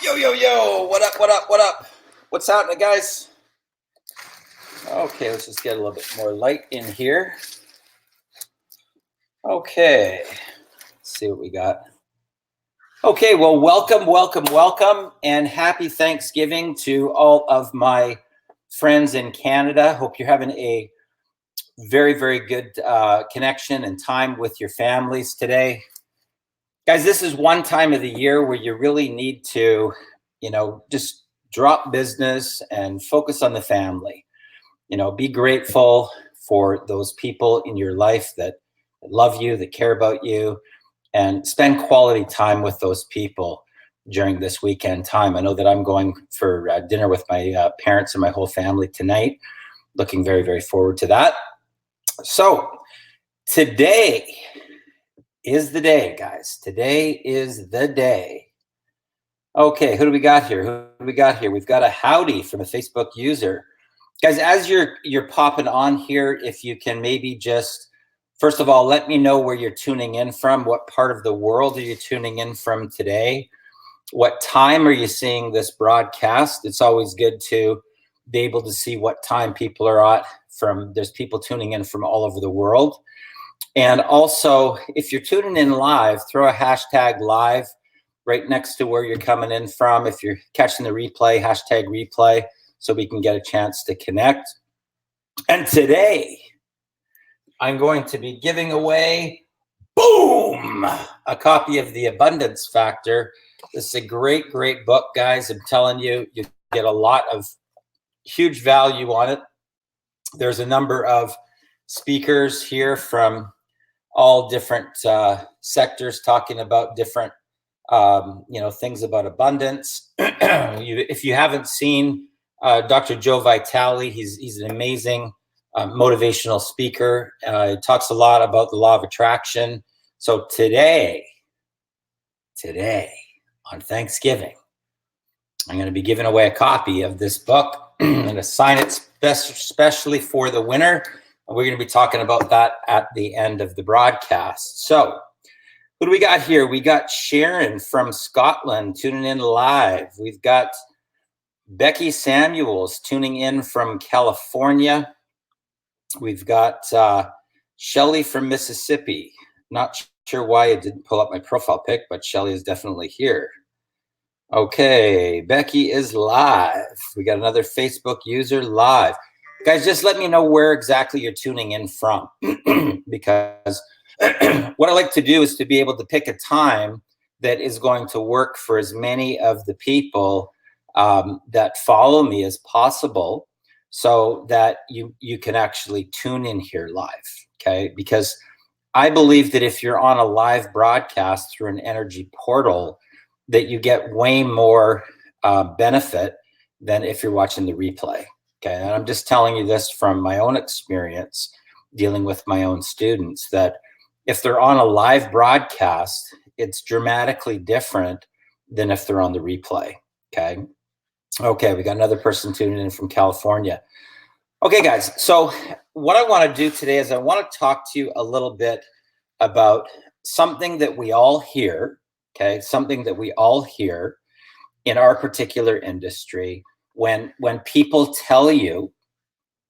Yo, yo, yo, what up, what up, what up? What's happening, guys? Okay, let's just get a little bit more light in here. Okay, let's see what we got. Okay, well, welcome, and happy Thanksgiving to all of my friends in Canada. Hope you're having a very, very good connection and time with your families today. Guys, this is one time of the year where you really need to, just drop business and focus on the family. Be grateful for those people in your life that love you, that care about you, and spend quality time with those people during this weekend time. I know that I'm going for dinner with my parents and my whole family tonight. Looking very, very forward to that. So today is the day, guys. Today is the day. Okay, who do we got here? We've got a howdy from a Facebook user. Guys, as you're popping on here, if you can maybe just, first of all, let me know where you're tuning in from. What part of the world are you tuning in from today? What time are you seeing this broadcast? It's always good to be able to see what time people are at from. There's people tuning in from all over the world. And also, if you're tuning in live, throw a hashtag live right next to where you're coming in from. If you're catching the replay, hashtag replay, so we can get a chance to connect. And today, I'm going to be giving away, boom, a copy of The Abundance Factor. This is a great, great book, guys. I'm telling you, you get a lot of huge value on it. There's a number of speakers here from all different sectors talking about different, things about abundance. If you haven't seen Dr. Joe Vitale, he's an amazing motivational speaker. He talks a lot about the law of attraction. So today on Thanksgiving, I'm going to be giving away a copy of this book. I'm going to sign it especially for the winner. And we're going to be talking about that at the end of the broadcast. So who do we got here? We got Sharon from Scotland tuning in live. We've got Becky Samuels tuning in from California. We've got Shelly from Mississippi. Not sure why it didn't pull up my profile pic, but Shelly is definitely here. Okay, Becky is live. We got another Facebook user live. Guys, just let me know where exactly you're tuning in from, because what I like to do is to be able to pick a time that is going to work for as many of the people that follow me as possible, so that you can actually tune in here live, okay? Because I believe that if you're on a live broadcast through an energy portal, that you get way more benefit than if you're watching the replay, okay? And I'm just telling you this from my own experience dealing with my own students, that if they're on a live broadcast, it's dramatically different than if they're on the replay, okay? Okay, we got another person tuning in from California. Okay, guys, so what I want to do today is I want to talk to you a little bit about something that we all hear, okay? Something that we all hear in our particular industry when people tell you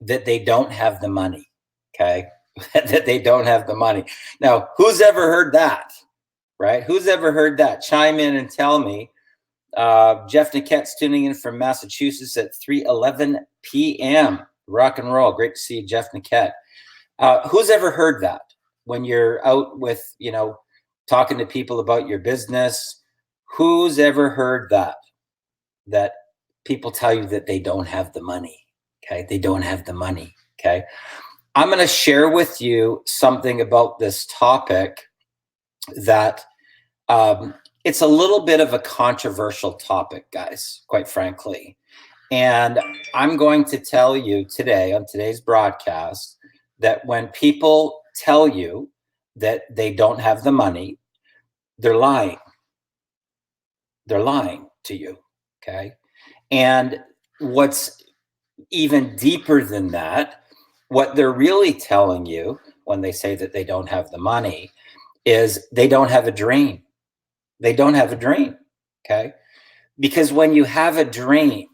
that they don't have the money, okay? That they don't have the money. Now, who's ever heard that, right? Who's ever heard that? Chime in and tell me. Jeff Niquette's tuning in from Massachusetts at 3:11 p.m. Rock and roll. Great to see you, Jeff Niquette. Who's ever heard that when you're out with, talking to people about your business? Who's ever heard that people tell you that they don't have the money? Okay, they don't have the money. Okay, I'm going to share with you something about this topic that it's a little bit of a controversial topic, guys, quite frankly. And I'm going to tell you today on today's broadcast that when people tell you that they don't have the money, they're lying. They're lying to you, okay? And what's even deeper than that, what they're really telling you when they say that they don't have the money is they don't have a dream. They don't have a dream, okay? Because when you have a dream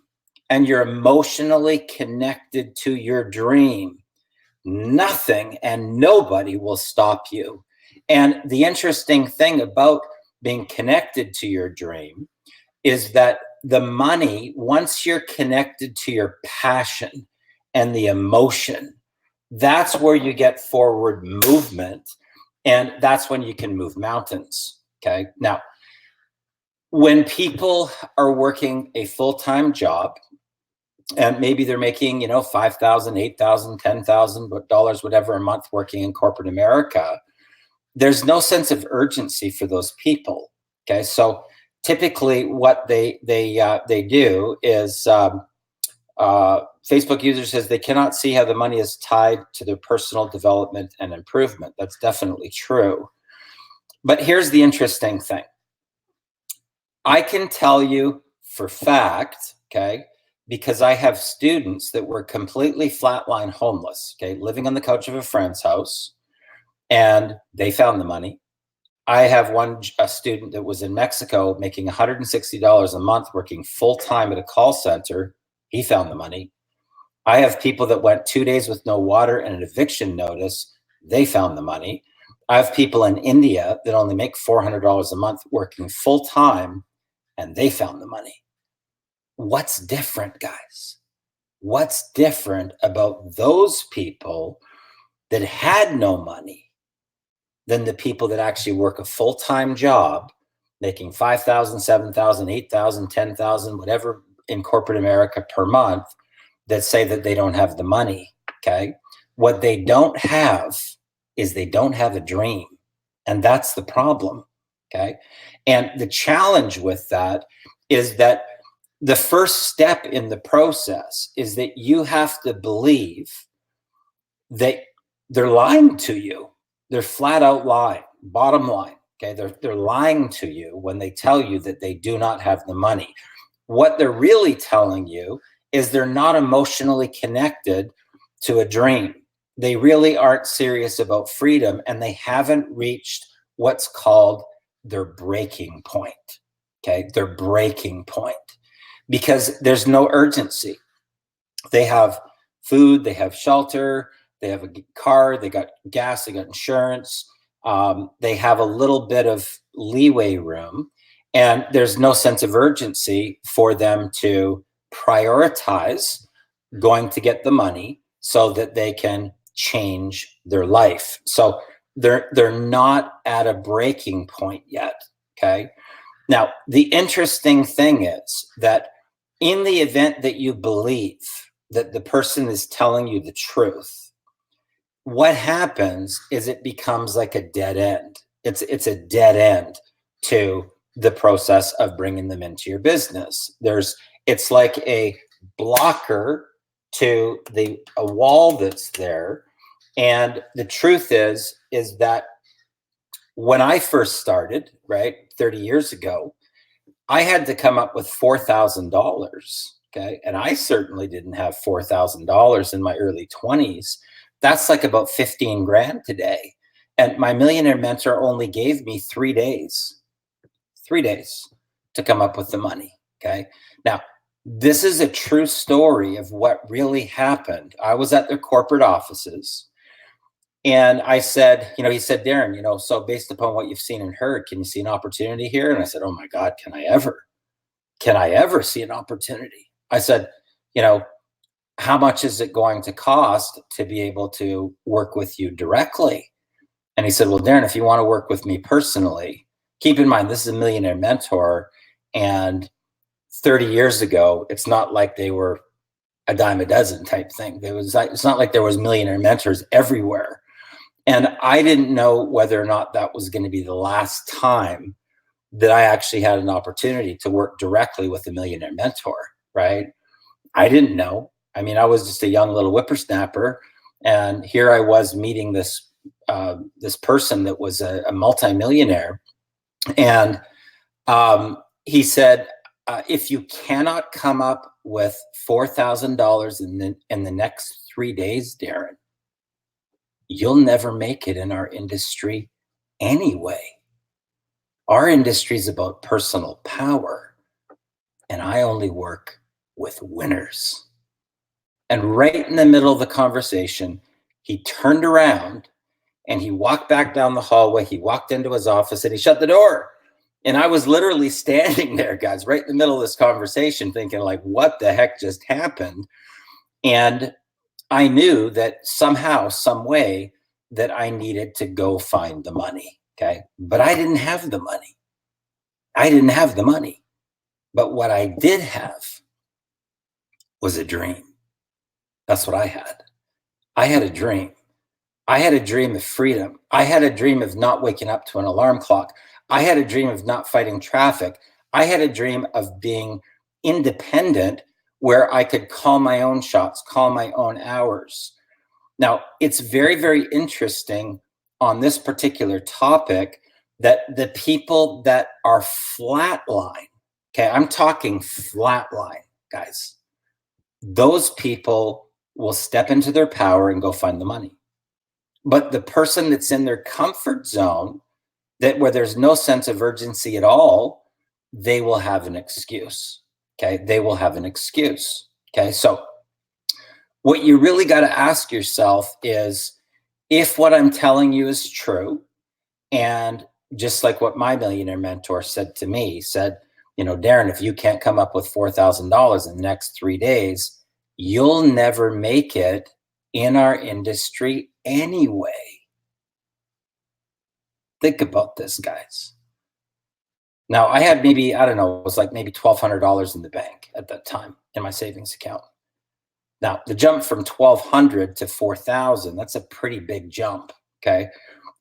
and you're emotionally connected to your dream, nothing and nobody will stop you. And the interesting thing about being connected to your dream is that the money, once you're connected to your passion and the emotion, that's where you get forward movement. And that's when you can move mountains. Okay. Now, when people are working a full-time job, and maybe they're making, $5,000, $8,000, $10,000 whatever a month working in corporate America, there's no sense of urgency for those people. Okay, so typically what they do is Facebook user says they cannot see how the money is tied to their personal development and improvement. That's definitely true. But here's the interesting thing. I can tell you for fact, okay, because I have students that were completely flatline homeless, okay, living on the couch of a friend's house, and they found the money. I have a student that was in Mexico making $160 a month working full-time at a call center. He found the money. I have people that went 2 days with no water and an eviction notice. They found the money. I have people in India that only make $400 a month working full-time, and they found the money. What's different, guys? What's different about those people that had no money than the people that actually work a full-time job, making $5,000, $7,000, $8,000, $10,000, whatever in corporate America per month, that say that they don't have the money, okay? What they don't have is they don't have a dream, and that's the problem, okay? And the challenge with that is that the first step in the process is that you have to believe that they're lying to you. They're flat out lying, bottom line, okay? They're lying to you when they tell you that they do not have the money. What they're really telling you is they're not emotionally connected to a dream. They really aren't serious about freedom, and they haven't reached what's called their breaking point, okay? Their breaking point. Because there's no urgency. They have food, they have shelter, they have a car, they got gas, they got insurance. They have a little bit of leeway room, and there's no sense of urgency for them to prioritize going to get the money so that they can change their life. So they're not at a breaking point yet, okay? Now, the interesting thing is that in the event that you believe that the person is telling you the truth, what happens is it becomes like a dead end. It's a dead end to the process of bringing them into your business. It's like a blocker to a wall that's there. And the truth is that when I first started, right, 30 years ago, I had to come up with $4,000, okay? And I certainly didn't have $4,000 in my early 20s. That's like about 15 grand today. And my millionaire mentor only gave me 3 days to come up with the money, okay? Now, this is a true story of what really happened. I was at their corporate offices, and I said, he said, Darren, so based upon what you've seen and heard, can you see an opportunity here? And I said, oh my God, can I ever see an opportunity? I said, how much is it going to cost to be able to work with you directly? And he said, well, Darren, if you want to work with me personally, keep in mind, this is a millionaire mentor. And 30 years ago, it's not like they were a dime a dozen type thing. It's not like there was millionaire mentors everywhere. And I didn't know whether or not that was going to be the last time that I actually had an opportunity to work directly with a millionaire mentor, right? I didn't know. I mean, I was just a young little whippersnapper. And here I was meeting this person that was a multimillionaire. And he said, if you cannot come up with $4,000 in the next 3 days, Darren, you'll never make it in our industry anyway. Our industry is about personal power. and I only work with winners. And right in the middle of the conversation, he turned around and he walked back down the hallway. He walked into his office and he shut the door. And I was literally standing there, guys, right in the middle of this conversation thinking like, what the heck just happened? And I knew that somehow, some way that I needed to go find the money. Okay. But I didn't have the money. I didn't have the money. But what I did have was a dream. That's what I had. I had a dream. I had a dream of freedom. I had a dream of not waking up to an alarm clock. I had a dream of not fighting traffic. I had a dream of being independent where I could call my own shots, call my own hours. Now, it's very, very interesting on this particular topic that the people that are flatline, okay, I'm talking flatline, guys, those people will step into their power and go find the money. But the person that's in their comfort zone, that where there's no sense of urgency at all, they will have an excuse. Okay. They will have an excuse. Okay. So what you really got to ask yourself is if what I'm telling you is true, and just like what my millionaire mentor said to me, he said, you know, Darren, if you can't come up with $4,000 in the next 3 days, you'll never make it in our industry anyway. Think about this, guys. Now, I had maybe, I don't know, it was like maybe $1,200 in the bank at that time in my savings account. Now, the jump from 1,200 to 4,000, that's a pretty big jump, okay?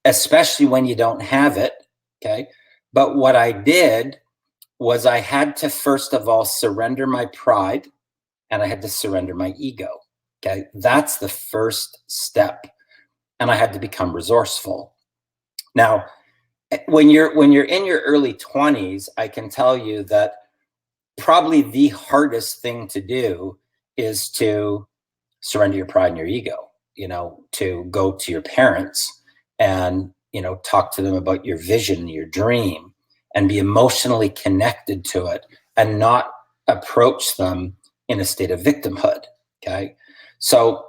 Especially when you don't have it, okay? But what I did was I had to, first of all, surrender my pride, and I had to surrender my ego, okay? That's the first step. And I had to become resourceful. Now, when you're in your early 20s, I can tell you that probably the hardest thing to do is to surrender your pride and your ego, you know, to go to your parents and, you know, talk to them about your vision, your dream, and be emotionally connected to it and not approach them in a state of victimhood. Okay. So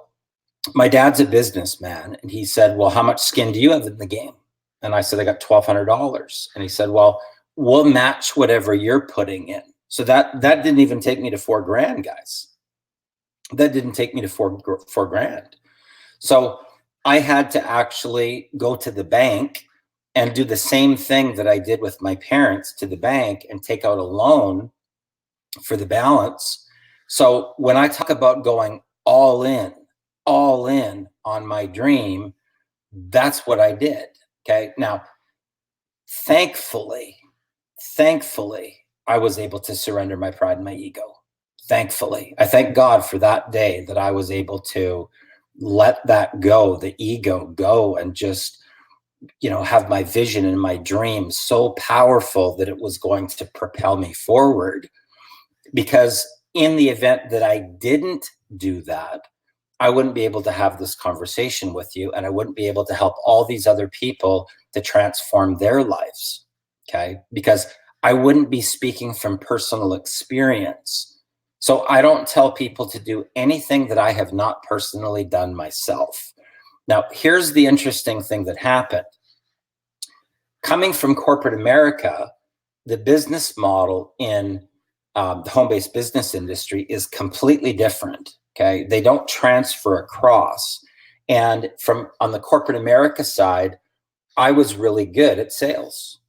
my dad's a businessman and he said, well, how much skin do you have in the game? And I said, I got $1,200. And he said, well, we'll match whatever you're putting in. So that didn't even take me to $4,000, guys. That didn't take me to $4,000. So I had to actually go to the bank and do the same thing that I did with my parents to the bank and take out a loan for the balance. So when I talk about going all in on my dream, that's what I did. Okay. Now, thankfully, I was able to surrender my pride and my ego. Thankfully, I thank God for that day that I was able to let that go, the ego go, and just, you know, have my vision and my dream so powerful that it was going to propel me forward. Because in the event that I didn't do that, I wouldn't be able to have this conversation with you, and I wouldn't be able to help all these other people to transform their lives, okay? Because I wouldn't be speaking from personal experience. So I don't tell people to do anything that I have not personally done myself. Now, here's the interesting thing that happened. Coming from corporate America, the business model in the home-based business industry is completely different. Okay, they don't transfer across. And on the corporate America side, I was really good at sales.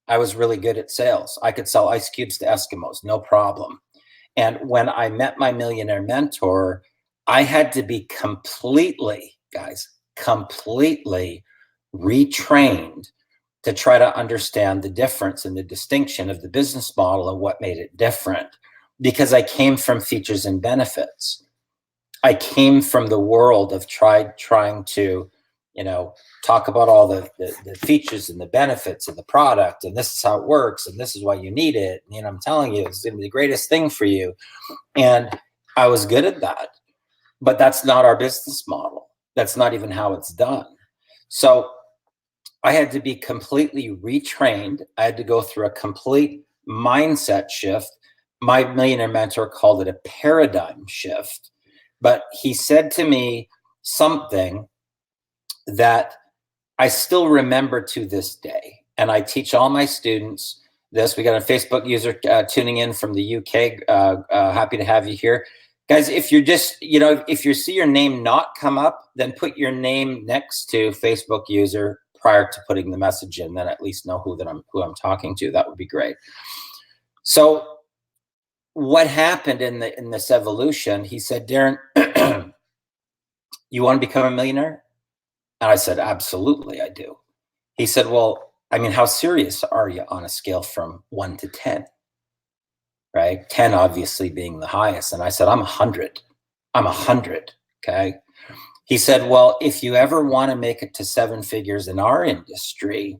I could sell ice cubes to Eskimos, no problem. And when I met my millionaire mentor, I had to be completely retrained to try to understand the difference and the distinction of the business model and what made it different, because I came from features and benefits. I came from the world of trying to, you know, talk about all the features and the benefits of the product, and this is how it works, and this is why you need it. And, you know, I'm telling you, it's going to be the greatest thing for you. And I was good at that, but that's not our business model. That's not even how it's done. So I had to be completely retrained. I had to go through a complete mindset shift my millionaire mentor called it a paradigm shift. But he said to me something that I still remember to this day. And I teach all my students this. We got a Facebook user tuning in from the UK. Happy to have you here. Guys, if you're just, if you see your name not come up, then put your name next to Facebook user prior to putting the message in. Then at least know who I'm talking to. That would be great. So what happened in this evolution? He said, Darren, you want to become a millionaire? And I said, absolutely, I do. He said, well, I mean, how serious are you on a scale from 1 to 10? Right? 10 obviously being the highest. And I said, I'm 100. I'm 100. Okay. He said, well, if you ever want to make it to 7 figures in our industry,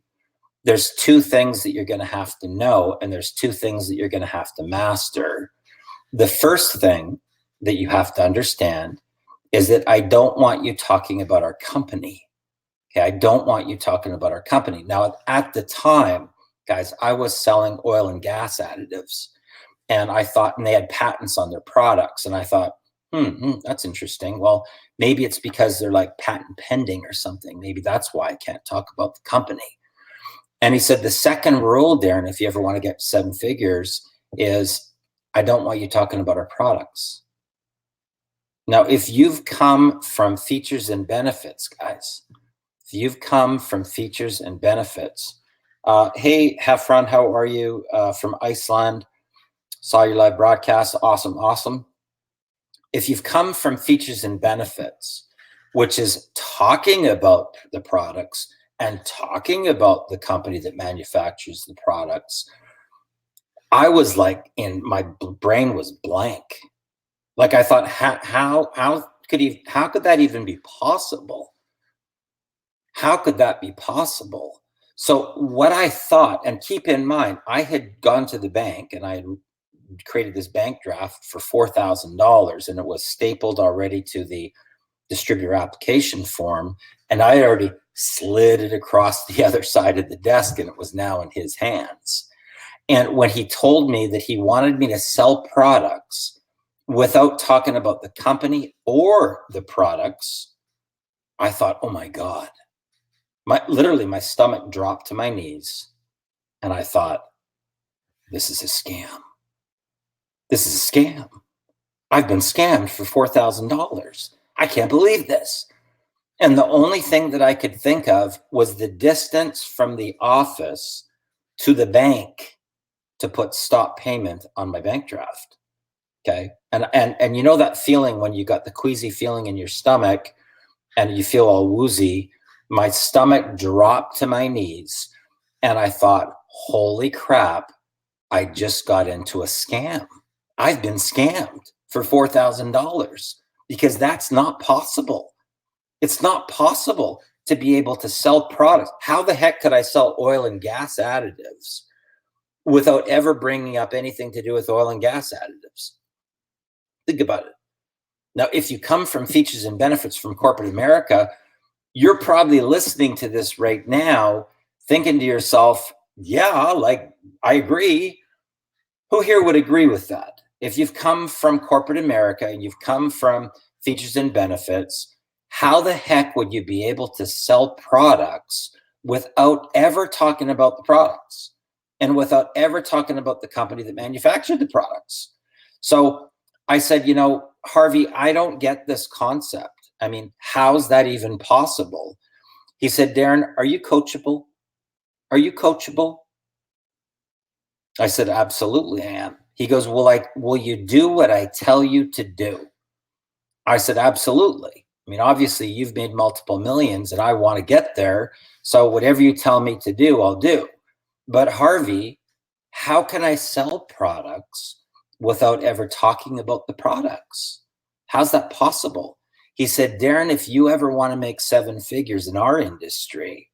there's 2 things that you're going to have to know, and there's 2 things that you're going to have to master. The first thing that you have to understand is that I don't want you talking about our company. Okay, I don't want you talking about our company. Now, at the time, guys, I was selling oil and gas additives, and I thought, and they had patents on their products, and I thought, that's interesting. Well, maybe it's because they're like patent pending or something. Maybe that's why I can't talk about the company. And he said, the second rule, Darren, if you ever want to get 7 figures, is I don't want you talking about our products. Now, if you've come from features and benefits, guys, if you've come from features and benefits, hey, Heffron, how are you? From Iceland, saw your live broadcast. Awesome, awesome. If you've come from features and benefits, which is talking about the products and talking about the company that manufactures the products, I was like, my brain was blank. Like I thought, how could that even be possible? How could that be possible? So what I thought, and keep in mind, I had gone to the bank and I had created this bank draft for $4,000, and it was stapled already to the distributor application form, and I had already slid it across the other side of the desk, and it was now in his hands. And when he told me that he wanted me to sell products without talking about the company or the products, I thought, oh my God. Literally, my stomach dropped to my knees, and I thought, this is a scam. This is a scam. I've been scammed for $4,000. I can't believe this. And the only thing that I could think of was the distance from the office to the bank to put stop payment on my bank draft. Okay. And you know that feeling when you got the queasy feeling in your stomach and you feel all woozy. My stomach dropped to my knees, and I thought, holy crap, I just got into a scam. I've been scammed for $4,000, because that's not possible. It's not possible to be able to sell products. How the heck could I sell oil and gas additives without ever bringing up anything to do with oil and gas additives? Think about it. Now, if you come from features and benefits from corporate America, you're probably listening to this right now thinking to yourself, yeah, like, I agree. Who here would agree with that? If you've come from corporate America and you've come from features and benefits, how the heck would you be able to sell products without ever talking about the products and without ever talking about the company that manufactured the products? So I said, Harvey, I don't get this concept. I mean, how's that even possible? He said, Darren, are you coachable? Are you coachable? I said, absolutely I am. He goes, will you do what I tell you to do? I said, absolutely. I mean, obviously you've made multiple millions and I want to get there. So whatever you tell me to do, I'll do. But Harvey, how can I sell products without ever talking about the products? How's that possible? He said, Darren, if you ever want to make 7 figures in our industry,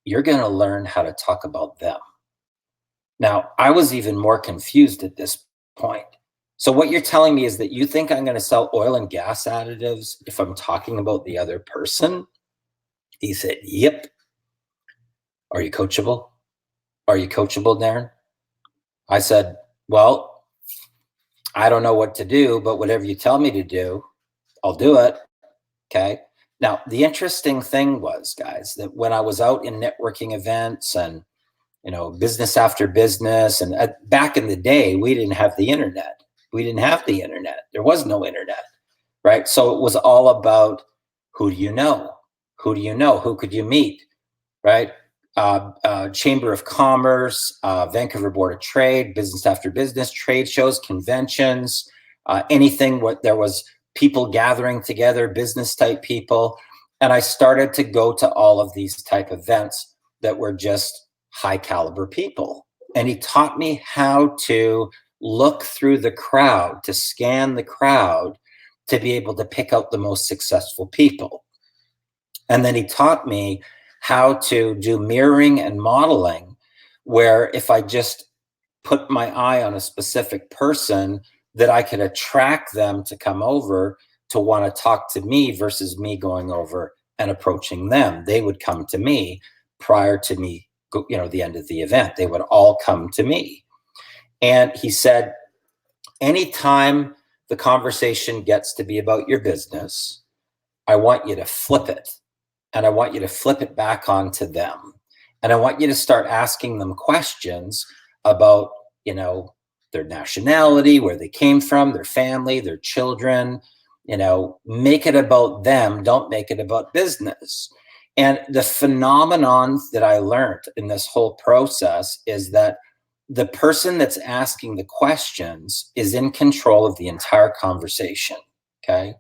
you're going to learn how to talk about them. Now, I was even more confused at this point. So what you're telling me is that you think I'm going to sell oil and gas additives if I'm talking about the other person? He said, yep. Are you coachable? Are you coachable, Darren? I said, well, I don't know what to do, but whatever you tell me to do, I'll do it. Okay. Now, the interesting thing was, guys, that when I was out in networking events and, business after business, and back in the day, we didn't have the internet. We didn't have the internet. There was no internet, right? So it was all about, who do you know? Who do you know? Who could you meet, right? Chamber of Commerce, Vancouver Board of Trade, business after business, trade shows, conventions, anything what there was people gathering together, business type people. And I started to go to all of these type events that were just high caliber people. And he taught me how to look through the crowd, to scan the crowd, to be able to pick out the most successful people. And then he taught me how to do mirroring and modeling, where if I just put my eye on a specific person, that I could attract them to come over to want to talk to me versus me going over and approaching them. They would come to me prior to me, the end of the event. They would all come to me. And he said, anytime the conversation gets to be about your business, I want you to flip it. And I want you to flip it back onto them. And I want you to start asking them questions about, their nationality, where they came from, their family, their children, make it about them. Don't make it about business. And the phenomenon that I learned in this whole process is that the person that's asking the questions is in control of the entire conversation. Okay.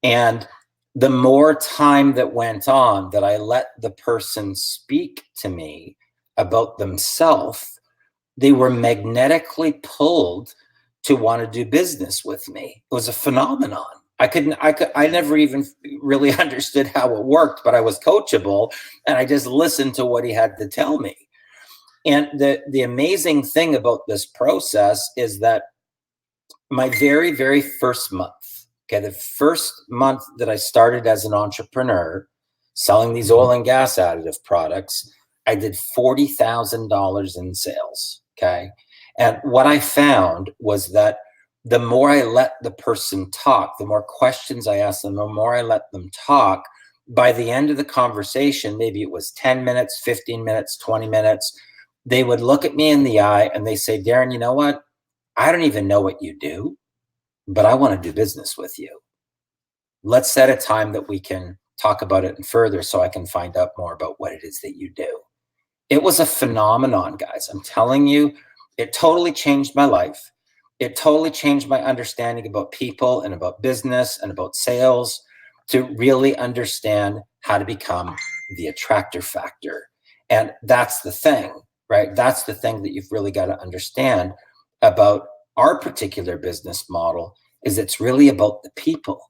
And the more time that went on that I let the person speak to me about themselves, they were magnetically pulled to want to do business with me. It was a phenomenon. I never even really understood how it worked, but I was coachable and I just listened to what he had to tell me. And the amazing thing about this process is that my very, very first month, the first month that I started as an entrepreneur selling these oil and gas additive products, I did $40,000 in sales. Okay. And what I found was that the more I let the person talk, the more questions I asked them, the more I let them talk, by the end of the conversation, maybe it was 10 minutes, 15 minutes, 20 minutes, they would look at me in the eye and they say, Darren, you know what? I don't even know what you do, but I want to do business with you. Let's set a time that we can talk about it further so I can find out more about what it is that you do. It was a phenomenon, guys. I'm telling you, it totally changed my life. It totally changed my understanding about people and about business and about sales, to really understand how to become the attractor factor. And that's the thing, right? That's the thing that you've really got to understand about our particular business model, is it's really about the people.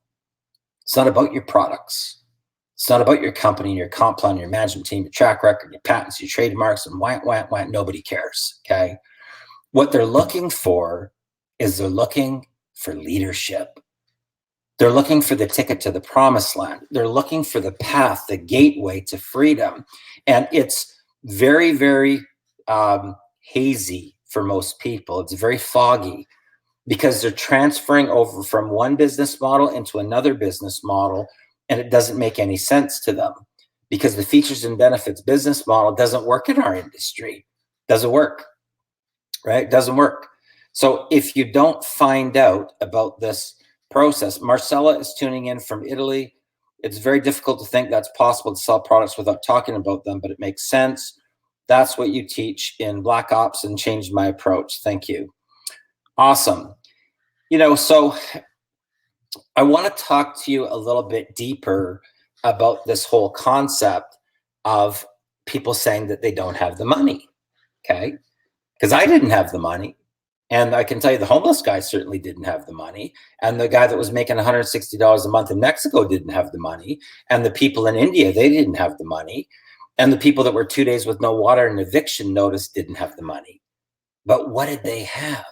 It's not about your products. It's not about your company, your comp plan, your management team, your track record, your patents, your trademarks, and wah. Nobody cares, okay? What they're looking for is they're looking for leadership. They're looking for the ticket to the promised land. They're looking for the path, the gateway to freedom. And it's very, very hazy for most people. It's very foggy because they're transferring over from one business model into another business model, and it doesn't make any sense to them because the features and benefits business model doesn't work in our industry. Doesn't work, right? Doesn't work. So if you don't find out about this process, Marcella is tuning in from Italy. It's very difficult to think that's possible to sell products without talking about them, but it makes sense. That's what you teach in Black Ops and changed my approach. Thank you. Awesome. So I want to talk to you a little bit deeper about this whole concept of people saying that they don't have the money. Okay. Because I didn't have the money. And I can tell you the homeless guy certainly didn't have the money. And the guy that was making $160 a month in Mexico didn't have the money. And the people in India, they didn't have the money. And the people that were 2 days with no water and eviction notice didn't have the money. But what did they have?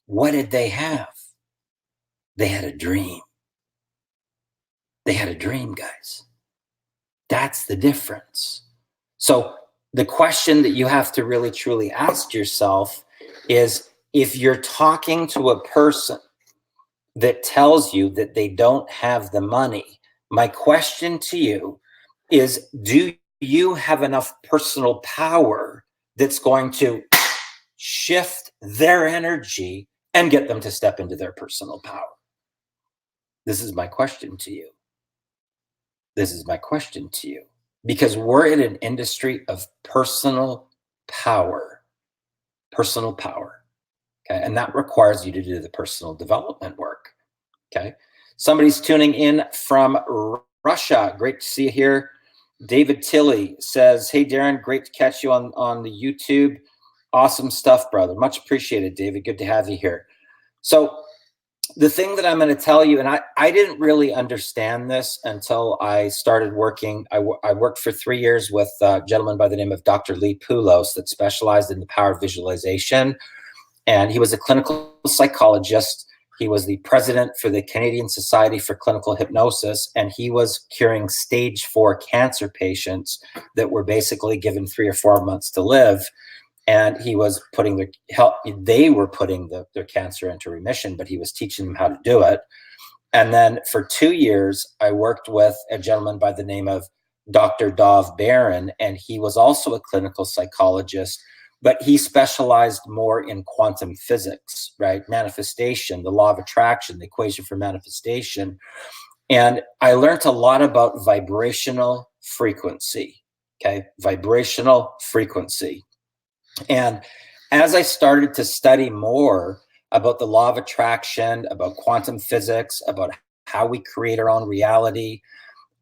What did they have? They had a dream. They had a dream, guys. That's the difference. So the question that you have to really truly ask yourself is If you're talking to a person that tells you that they don't have the money, my question to you is, do you have enough personal power that's going to shift their energy and get them to step into their personal power? This is my question to you. This is my question to you. Because we're in an industry of personal power. Personal power. Okay. And that requires you to do the personal development work. Okay. Somebody's tuning in from Russia. Great to see you here. David Tilley says, hey, Darren, great to catch you on the YouTube. Awesome stuff, brother. Much appreciated, David. Good to have you here. So the thing that I'm going to tell you, and I didn't really understand this until I started working. I worked for 3 years with a gentleman by the name of Dr. Lee Poulos that specialized in the power of visualization. And he was a clinical psychologist. He was the president for the Canadian Society for Clinical Hypnosis, and he was curing stage 4 cancer patients that were basically given 3 or 4 months to live. And he was putting they were putting their cancer into remission, but he was teaching them how to do it. And then for 2 years, I worked with a gentleman by the name of Dr. Dov Baron, and he was also a clinical psychologist, but he specialized more in quantum physics, right? Manifestation, the law of attraction, the equation for manifestation. And I learned a lot about vibrational frequency, okay? Vibrational frequency. And as I started to study more about the law of attraction, about quantum physics, about how we create our own reality,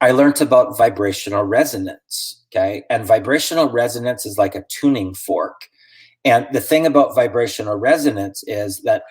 I learned about vibrational resonance, okay? And vibrational resonance is like a tuning fork. And the thing about vibrational resonance is that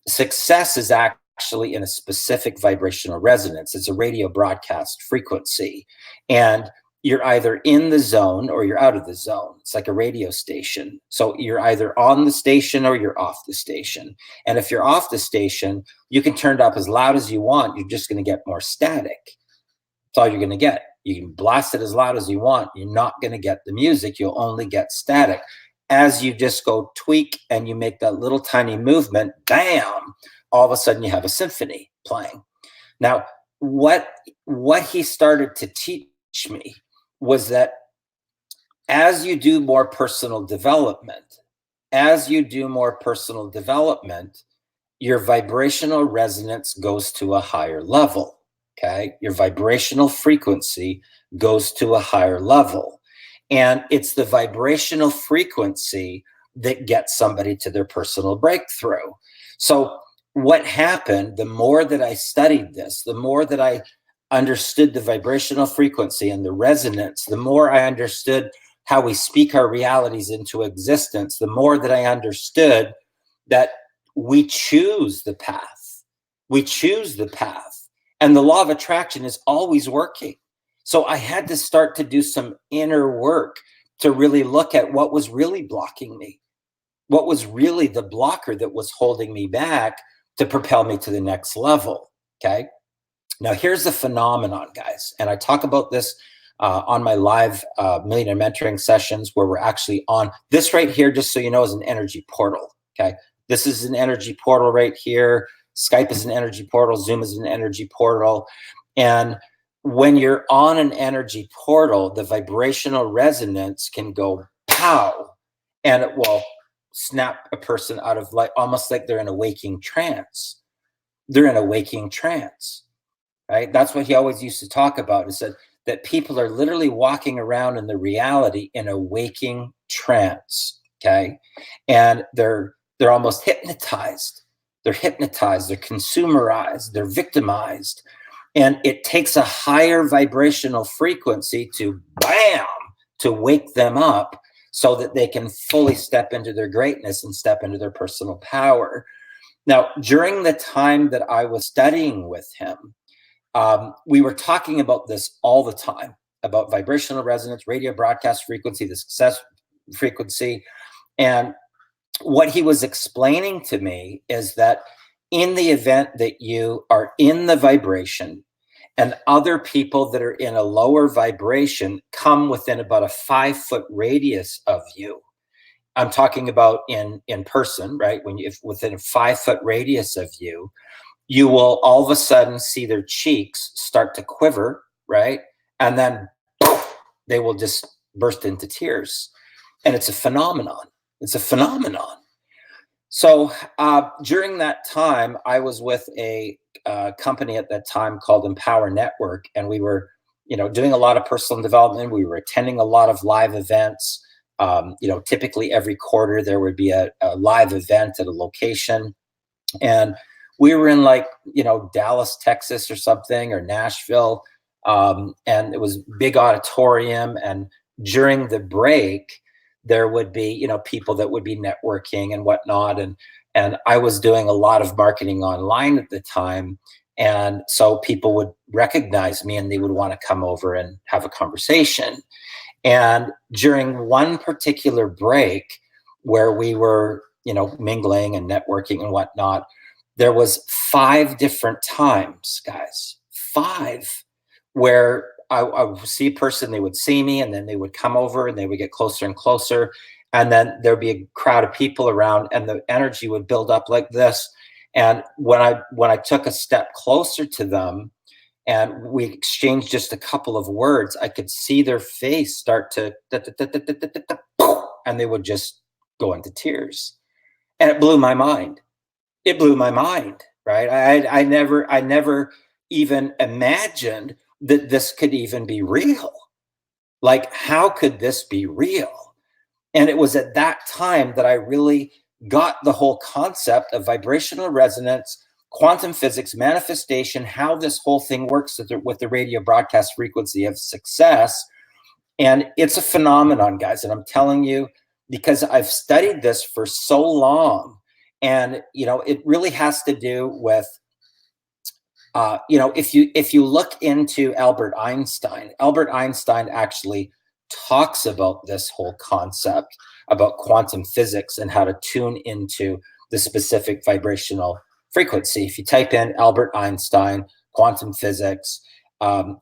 success is actually in a specific vibrational resonance. It's a radio broadcast frequency. And you're either in the zone or you're out of the zone. It's like a radio station. So you're either on the station or you're off the station. And if you're off the station, you can turn it up as loud as you want. You're just going to get more static. That's all you're going to get. You can blast it as loud as you want. You're not going to get the music. You'll only get static. As you just go tweak and you make that little tiny movement, bam, all of a sudden you have a symphony playing. Now, what he started to teach me was that as you do more personal development, your vibrational resonance goes to a higher level, okay? Your vibrational frequency goes to a higher level. And it's the vibrational frequency that gets somebody to their personal breakthrough. So what happened, the more that I studied this, the more that I understood the vibrational frequency and the resonance, the more I understood how we speak our realities into existence, the more that I understood that we choose the path. We choose the path. And the law of attraction is always working. So I had to start to do some inner work to really look at what was really blocking me, what was really the blocker that was holding me back to propel me to the next level, okay? Now, here's the phenomenon, guys, and I talk about this on my live Millionaire Mentoring sessions where we're actually on this right here, just so you know, is an energy portal, okay? This is an energy portal right here. Skype is an energy portal. Zoom is an energy portal. And when you're on an energy portal, the vibrational resonance can go pow, and it will snap a person out of almost like they're in a waking trance. They're in a waking trance, right? That's what he always used to talk about. He said that people are literally walking around in the reality in a waking trance, okay? And they're almost hypnotized. They're hypnotized, they're consumerized, they're victimized. And it takes a higher vibrational frequency to bam, to wake them up so that they can fully step into their greatness and step into their personal power. Now, during the time that I was studying with him, we were talking about this all the time, about vibrational resonance, radio broadcast frequency, the success frequency. And what he was explaining to me is that in the event that you are in the vibration and other people that are in a lower vibration come within about a 5-foot radius of you, I'm talking about in person, right? When if within a 5-foot radius of you, you will all of a sudden see their cheeks start to quiver, right? And then they will just burst into tears. And it's a phenomenon. It's a phenomenon. So during that time, I was with a company at that time called Empower Network, and we were, doing a lot of personal development. We were attending a lot of live events. Typically every quarter there would be a live event at a location, and we were in Dallas, Texas, or something, or Nashville, and it was big auditorium. And during the break, there would be, people that would be networking and whatnot. And I was doing a lot of marketing online at the time. And so people would recognize me and they would want to come over and have a conversation. And during one particular break where we were, mingling and networking and whatnot, there was 5 different times, guys, 5, where I would see a person, they would see me, and then they would come over and they would get closer and closer. And then there'd be a crowd of people around and the energy would build up like this. And when I took a step closer to them and we exchanged just a couple of words, I could see their face start to, and they would just go into tears. And it blew my mind. It blew my mind, right? I never even imagined that this could even be real. Like, how could this be real? And it was at that time that I really got the whole concept of vibrational resonance, quantum physics, manifestation, how this whole thing works with the radio broadcast frequency of success. And it's a phenomenon, guys. And I'm telling you, because I've studied this for so long, and, it really has to do with, if you look into Albert Einstein actually talks about this whole concept about quantum physics and how to tune into the specific vibrational frequency. If you type in Albert Einstein, quantum physics,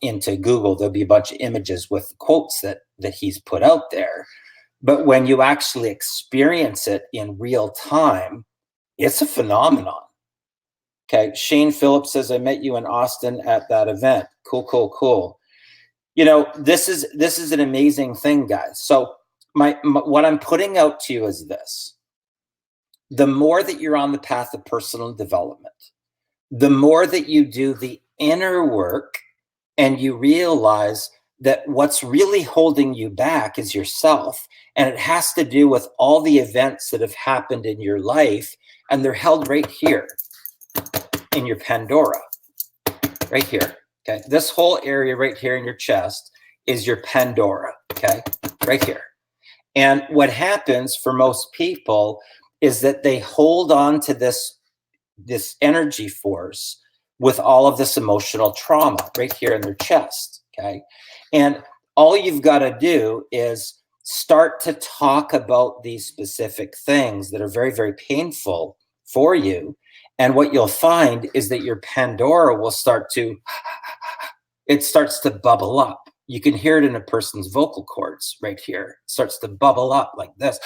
into Google, there'll be a bunch of images with quotes that he's put out there. But when you actually experience it in real time, it's a phenomenon. Okay, Shane Phillips says, I met you in Austin at that event. Cool. This is an amazing thing, guys. So what I'm putting out to you is this. The more that you're on the path of personal development, the more that you do the inner work and you realize that what's really holding you back is yourself. And it has to do with all the events that have happened in your life, and they're held right here in your Pandora, right here. Okay, this whole area right here in your chest is your Pandora. Okay, right here. And what happens for most people is that they hold on to this energy force with all of this emotional trauma right here in their chest. Okay, and all you've got to do is start to talk about these specific things that are very, very painful for you. And what you'll find is that your Pandora will start to bubble up. You can hear it in a person's vocal cords right here. It starts to bubble up like this.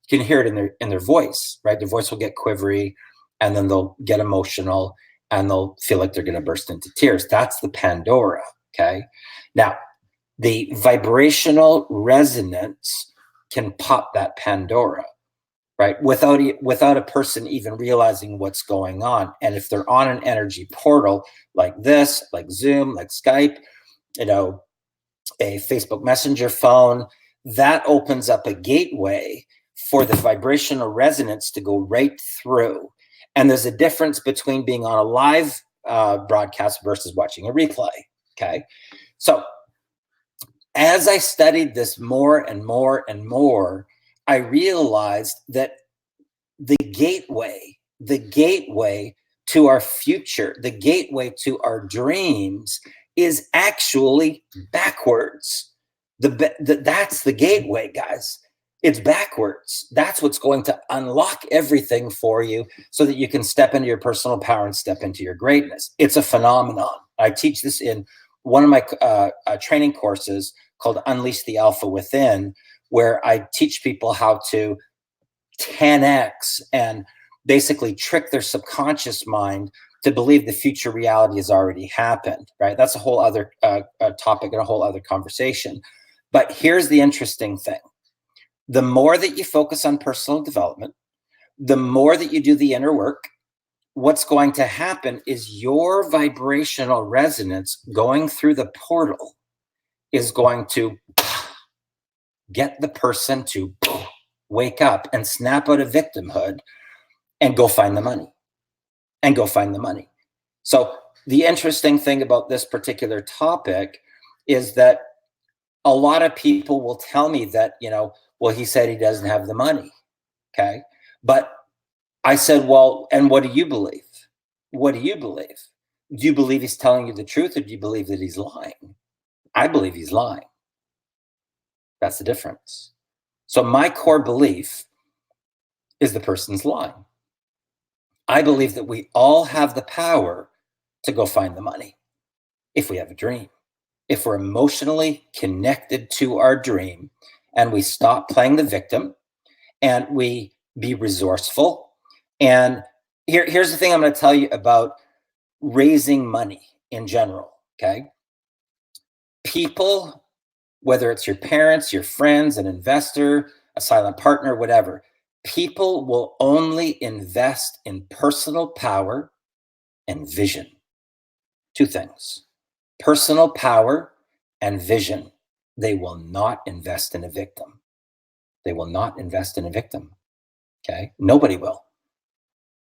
You can hear it in their voice, right? Their voice will get quivery, and then they'll get emotional, and they'll feel like they're going to burst into tears. That's the Pandora, okay? Now, the vibrational resonance can pop that Pandora, right? Without a person even realizing what's going on. And if they're on an energy portal like this, like Zoom, like Skype, a Facebook Messenger phone, that opens up a gateway for the vibrational resonance to go right through. And there's a difference between being on a live broadcast versus watching a replay, okay? So as I studied this more and more and more, I realized that the gateway to our future, the gateway to our dreams is actually backwards. That's the gateway, guys. It's backwards. That's what's going to unlock everything for you so that you can step into your personal power and step into your greatness. It's a phenomenon. I teach this in one of my training courses called Unleash the Alpha Within, where I teach people how to 10x and basically trick their subconscious mind to believe the future reality has already happened, right? That's a whole other topic and a whole other conversation. But here's the interesting thing. The more that you focus on personal development, the more that you do the inner work, what's going to happen is your vibrational resonance going through the portal is going to get the person to wake up and snap out of victimhood and go find the money. So the interesting thing about this particular topic is that a lot of people will tell me that, well, he said he doesn't have the money. Okay. But I said, well, and what do you believe? What do you believe? Do you believe he's telling you the truth, or do you believe that he's lying? I believe he's lying. That's the difference. So my core belief is the person's lying. I believe that we all have the power to go find the money if we have a dream. If we're emotionally connected to our dream and we stop playing the victim and we be resourceful. And here's the thing I'm going to tell you about raising money in general, okay? People, whether it's your parents, your friends, an investor, a silent partner, whatever, people will only invest in personal power and vision. Two things. Personal power and vision. They will not invest in a victim. They will not invest in a victim. Okay? Nobody will.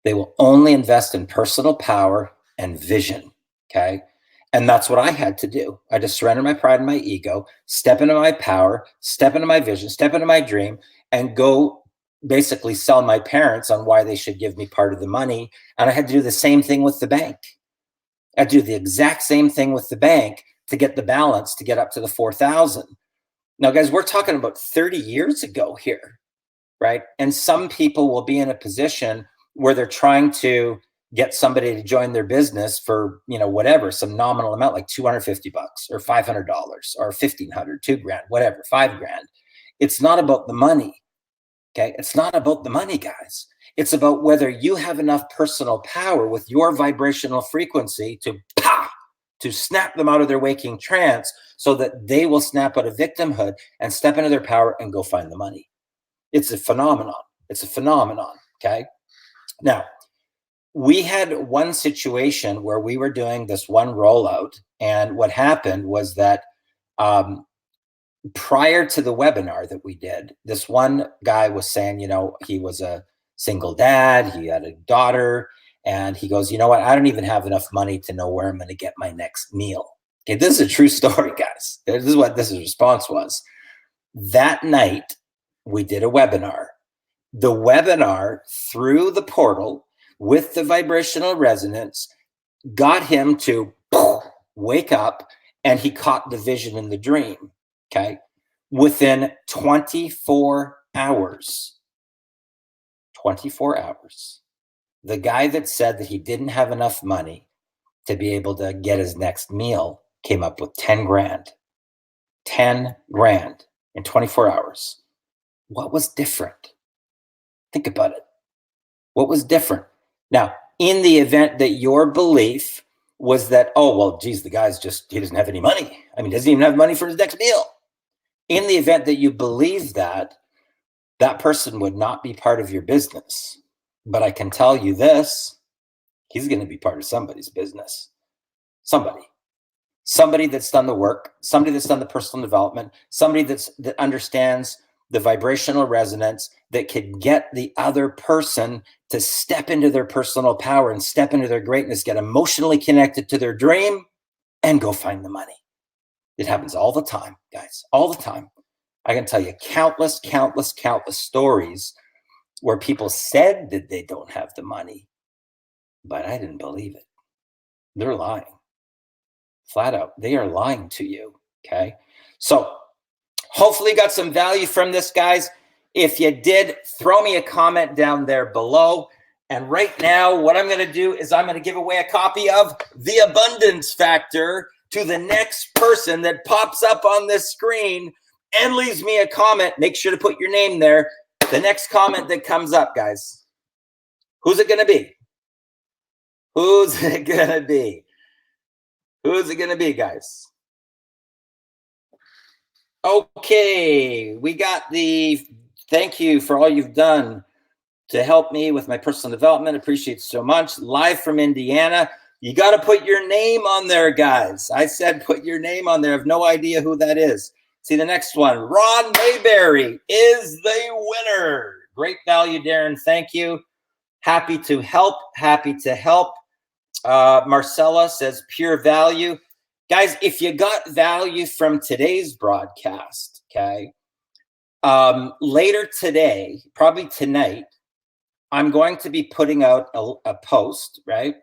They will only invest in personal power and vision. Okay? And that's what I had to do. I just surrender my pride and my ego, step into my power, step into my vision, step into my dream, and go basically sell my parents on why they should give me part of the money. And I had to do the same thing with the bank. I do the exact same thing with the bank to get the balance to get up to the 4,000. Now, guys, we're talking about 30 years ago here, right? And some people will be in a position where they're trying to get somebody to join their business for, whatever, some nominal amount, like $250 or $500 or $1,500, $2,000, whatever, $5,000. It's not about the money. Okay. It's not about the money, guys. It's about whether you have enough personal power with your vibrational frequency to snap them out of their waking trance so that they will snap out of victimhood and step into their power and go find the money. It's a phenomenon. Okay. Now, we had one situation where we were doing this one rollout, and what happened was that prior to the webinar that we did, this one guy was saying, he was a single dad, he had a daughter, and he goes, you know what? I don't even have enough money to know where I'm going to get my next meal. Okay, this is a true story, guys. This is what this response was. That night, we did a webinar. The webinar through the portal with the vibrational resonance got him to wake up, and he caught the vision in the dream. Okay. Within 24 hours, the guy that said that he didn't have enough money to be able to get his next meal came up with 10 grand. 10 grand in 24 hours. What was different? Think about it. What was different? Now, in the event that your belief was that, oh, well, geez, the guy's he doesn't have any money. I mean, doesn't even have money for his next meal. In the event that you believe that, that person would not be part of your business. But I can tell you this, he's going to be part of somebody's business. Somebody that's done the work, somebody that's done the personal development, somebody that understands the vibrational resonance that could get the other person to step into their personal power and step into their greatness, get emotionally connected to their dream, and go find the money. It happens all the time, guys, all the time. I can tell you countless stories where people said that they don't have the money, but I didn't believe it. They're lying. Flat out, they are lying to you, okay? So hopefully you got some value from this, guys. If you did, throw me a comment down there below. And right now, what I'm going to do is I'm going to give away a copy of The Abundance Factor to the next person that pops up on this screen and leaves me a comment, make sure to put your name there. The next comment that comes up, guys, who's it going to be? Who's it going to be? Who's it going to be, guys? Okay, we got the thank you for all you've done to help me with my personal development. Appreciate it so much. Live from Indiana. You got to put your name on there, guys. I said put your name on there. I have no idea who that is. See the next one. Ron Mayberry is the winner. Great value, Darren. Thank you. Happy to help. Happy to help. Marcella says pure value. Guys, if you got value from today's broadcast, okay, later today, probably tonight, I'm going to be putting out a post, right?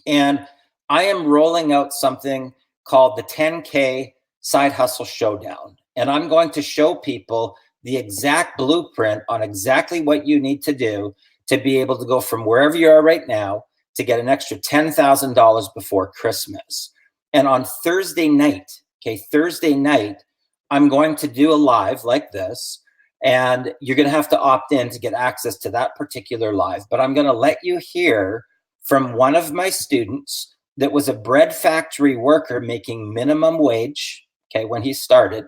And I am rolling out something called the 10K Side Hustle Showdown. And I'm going to show people the exact blueprint on exactly what you need to do to be able to go from wherever you are right now to get an extra $10,000 before Christmas. And on Thursday night, I'm going to do a live like this. And you're going to have to opt in to get access to that particular live. But I'm going to let you hear from one of my students that was a bread factory worker making minimum wage, okay, when he started.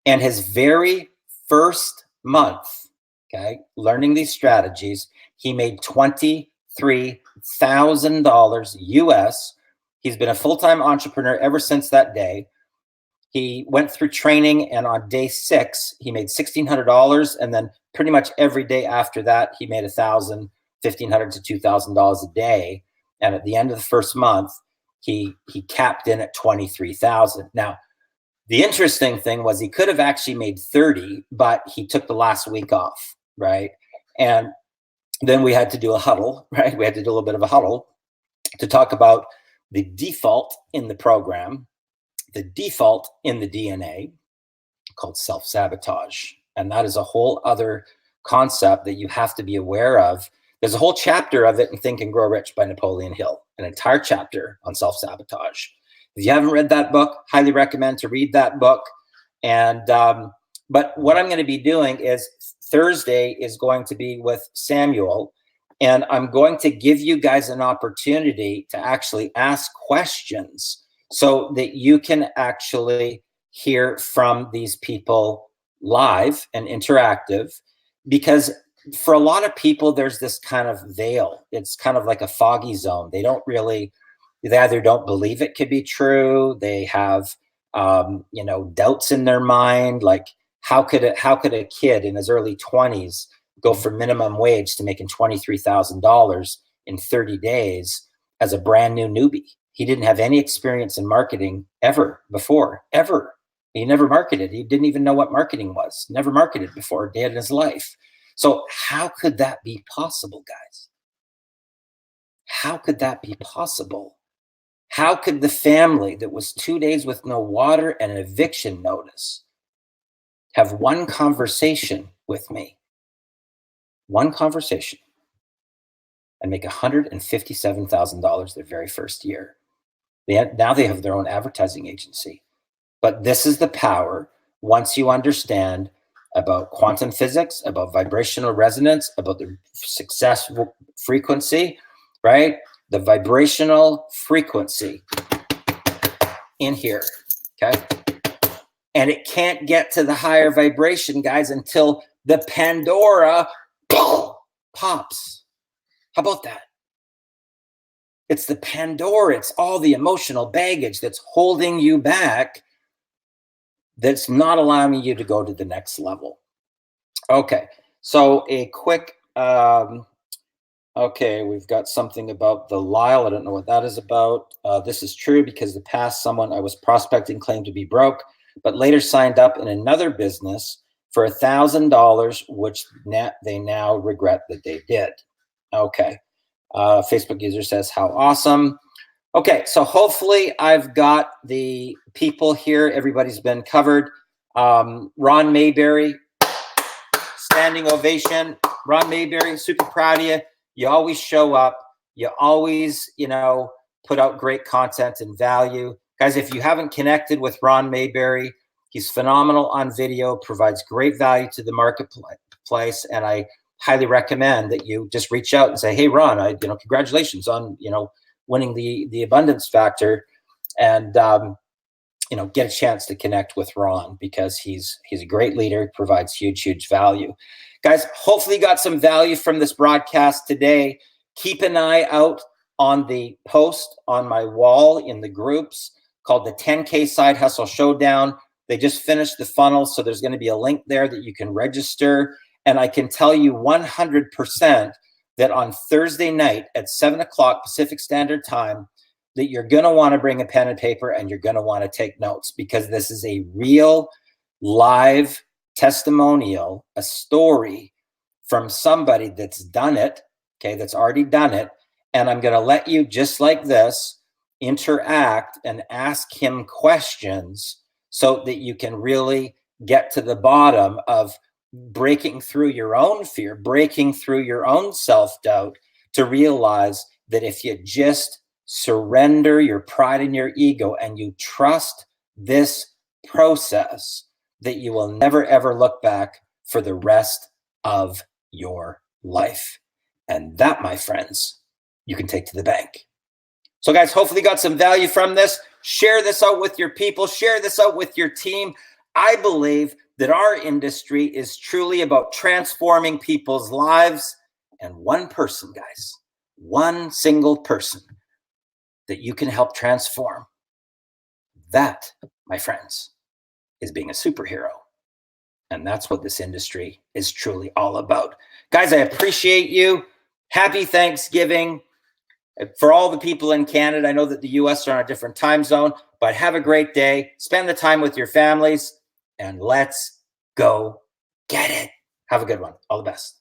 And his very first month, okay, learning these strategies, he made $23,000 US. He's been a full-time entrepreneur ever since that day. He went through training, and on day 6, he made $1,600. And then pretty much every day after that, he made $1,000, $1,500 to $2,000 a day. And at the end of the first month, he capped in at $23,000. Now, the interesting thing was he could have actually made 30, but he took the last week off, right? And then we had to do a huddle, right? We had to do a little bit of a huddle to talk about the default in the program, the default in the DNA called self-sabotage. And that is a whole other concept that you have to be aware of. There's a whole chapter of it in Think and Grow Rich by Napoleon Hill, an entire chapter on self-sabotage. If you haven't read that book, highly recommend to read that book. And but what I'm going to be doing is Thursday is going to be with Samuel, and I'm going to give you guys an opportunity to actually ask questions so that you can actually hear from these people live and interactive. Because for a lot of people, there's this kind of veil. It's kind of like a foggy zone. They either don't believe it could be true. They have, doubts in their mind. Like, how could a kid in his early 20s go from minimum wage to making $23,000 in 30 days as a brand new newbie? He didn't have any experience in marketing ever before, ever. He never marketed. He didn't even know what marketing was. Never marketed before a day in his life. So how could that be possible, guys? How could that be possible? How could the family that was 2 days with no water and an eviction notice have one conversation with me, one conversation, and make $157,000 their very first year? Now they have their own advertising agency. But this is the power once you understand about quantum physics, about vibrational resonance, about the success frequency, right? The vibrational frequency in here, okay? And it can't get to the higher vibration, guys, until the Pandora pops. How about that? It's the Pandora. It's all the emotional baggage that's holding you back, that's not allowing you to go to the next level. Okay, so a quick, okay, we've got something about the Lyle. I don't know what that is about. This is true because the past someone I was prospecting claimed to be broke, but later signed up in another business for $1,000, which they now regret that they did. Okay. Facebook user says, how awesome. Okay, so hopefully I've got the people here. Everybody's been covered. Ron Mayberry, standing ovation. Ron Mayberry, super proud of you. You always show up. You always, put out great content and value. Guys, if you haven't connected with Ron Mayberry, He's phenomenal on video, provides great value to the marketplace, and I highly recommend that you just reach out and say, "Hey, Ron, congratulations on winning the Abundance Factor," and get a chance to connect with Ron, because he's a great leader, provides huge value. Guys, hopefully you got some value from this broadcast today. Keep an eye out on the post on my wall in the groups called the 10K Side Hustle Showdown. They just finished the funnel, so there's going to be a link there that you can register. And I can tell you 100% that on Thursday night at 7 o'clock Pacific Standard Time, that you're going to want to bring a pen and paper and you're going to want to take notes, because this is a real live testimonial, a story from somebody that's done it, okay, that's already done it. And I'm going to let you, just like this, interact and ask him questions so that you can really get to the bottom of breaking through your own fear, breaking through your own self-doubt, to realize that if you just surrender your pride and your ego and you trust this process, that you will never, ever look back for the rest of your life. And that, my friends, you can take to the bank. So guys, hopefully you got some value from this. Share this out with your people. Share this out with your team. I believe that our industry is truly about transforming people's lives. And one person, guys, one single person that you can help transform, that, my friends, is being a superhero. And that's what this industry is truly all about. Guys, I appreciate you. Happy Thanksgiving. For all the people in Canada, I know that the US are on a different time zone, but have a great day. Spend the time with your families, and let's go get it. Have a good one. All the best.